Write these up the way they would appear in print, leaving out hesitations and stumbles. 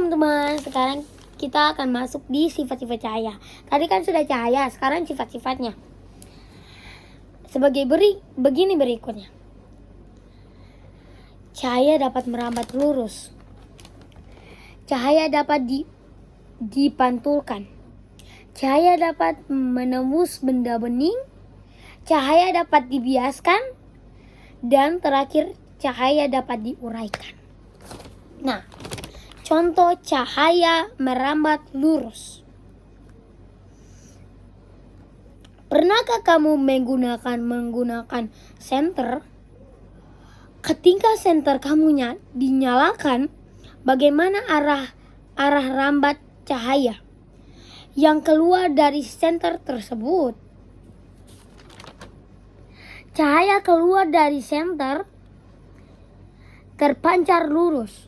teman-teman, sekarang kita akan masuk di sifat-sifat cahaya. Tadi kan sudah cahaya, sekarang sifat-sifatnya. Begini berikutnya. Cahaya dapat merambat lurus. Cahaya dapat dipantulkan. Cahaya dapat menembus benda bening. Cahaya dapat dibiaskan. Dan terakhir, cahaya dapat diuraikan. Nah, contoh cahaya merambat lurus. Pernahkah kamu menggunakan senter? Ketika senter kamu dinyalakan, bagaimana arah rambat cahaya yang keluar dari senter tersebut? Cahaya keluar dari senter terpancar lurus.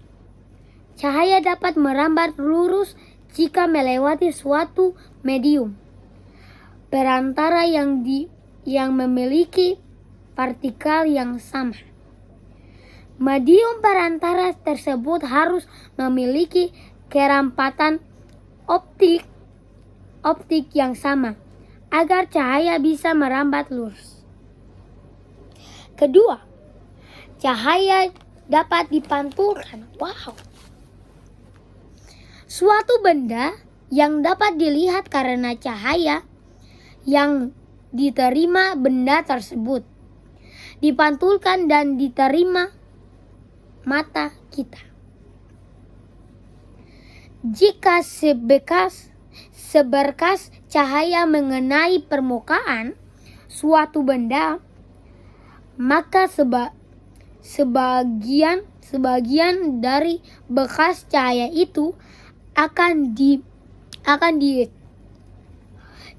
Cahaya dapat merambat lurus jika melewati suatu medium perantara yang memiliki partikel yang sama. Medium perantara tersebut harus memiliki kerampatan optik yang sama agar cahaya bisa merambat lurus. Kedua, cahaya dapat dipantulkan. Wow. Suatu benda yang dapat dilihat karena cahaya yang diterima benda tersebut dipantulkan dan diterima mata kita. Jika seberkas cahaya mengenai permukaan suatu benda, maka sebagian dari bekas cahaya itu akan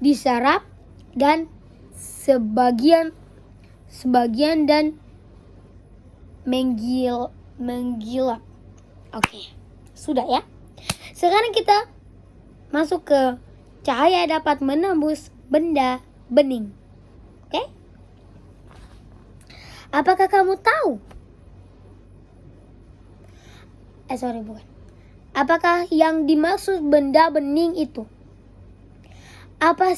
diserap dan sebagian dan menggilap. Oke, sudah ya. Sekarang kita masuk ke cahaya dapat menembus benda bening. Oke? Apakah kamu tahu? Bukan. Apakah yang dimaksud benda bening itu? Apa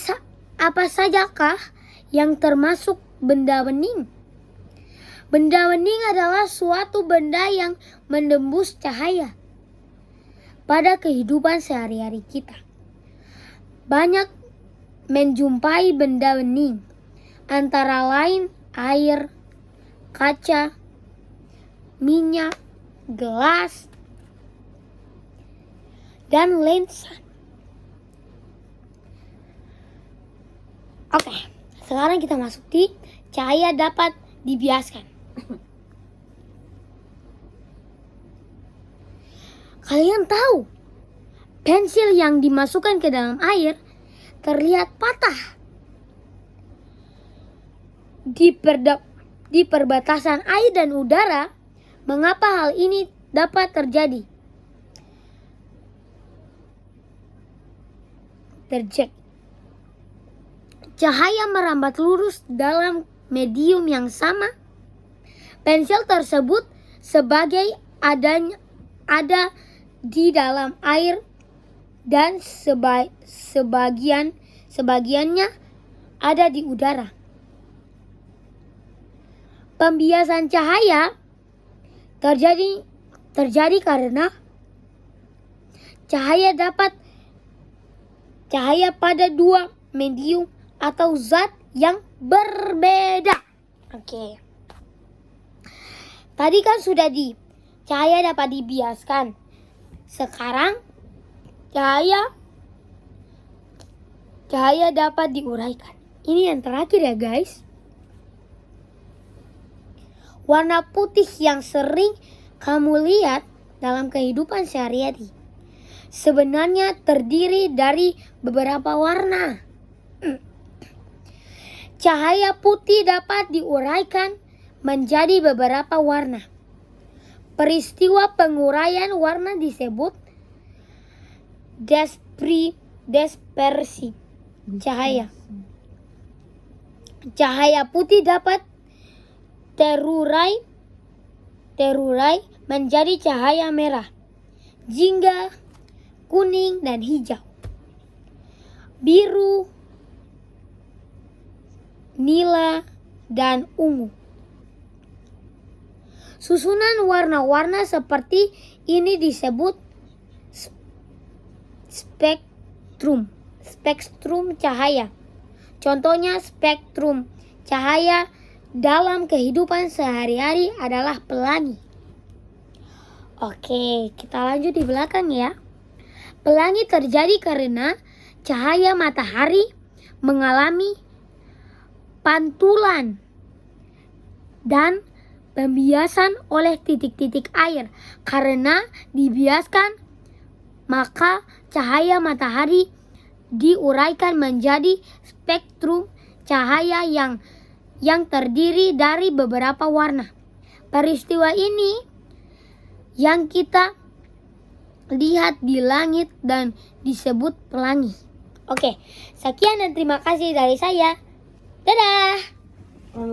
sajakah yang termasuk benda bening? Benda bening adalah suatu benda yang menembus cahaya pada kehidupan sehari-hari kita. Banyak menjumpai benda bening, antara lain air, kaca, minyak, gelas, dan lensa. Oke, sekarang kita masuk di cahaya dapat dibiaskan. Kalian tahu, pensil yang dimasukkan ke dalam air terlihat patah. Di perbatasan air dan udara, mengapa hal ini dapat terjadi? Cahaya merambat lurus dalam medium yang sama. Pensil tersebut ada di dalam air dan sebagiannya ada di udara. Pembiasan cahaya terjadi karena cahaya pada dua medium atau zat yang berbeda. Oke. Tadi kan sudah cahaya dapat dibiaskan. Sekarang cahaya dapat diuraikan. Ini yang terakhir ya guys. Warna putih yang sering kamu lihat dalam kehidupan sehari-hari sebenarnya terdiri dari beberapa warna. Cahaya putih dapat diuraikan menjadi beberapa warna. Peristiwa penguraian warna disebut dispersi cahaya. Cahaya putih dapat terurai menjadi cahaya merah. Jika kuning, dan hijau. Biru, nila, dan ungu. Susunan warna-warna seperti ini disebut spektrum cahaya. Contohnya spektrum cahaya dalam kehidupan sehari-hari adalah pelangi. Oke, kita lanjut di belakang ya. Pelangi terjadi karena cahaya matahari mengalami pantulan dan pembiasan oleh titik-titik air. Karena dibiaskan, maka cahaya matahari diuraikan menjadi spektrum cahaya yang terdiri dari beberapa warna. Peristiwa ini yang kita lihat di langit dan disebut pelangi. Oke, sekian dan terima kasih dari saya. Dadah!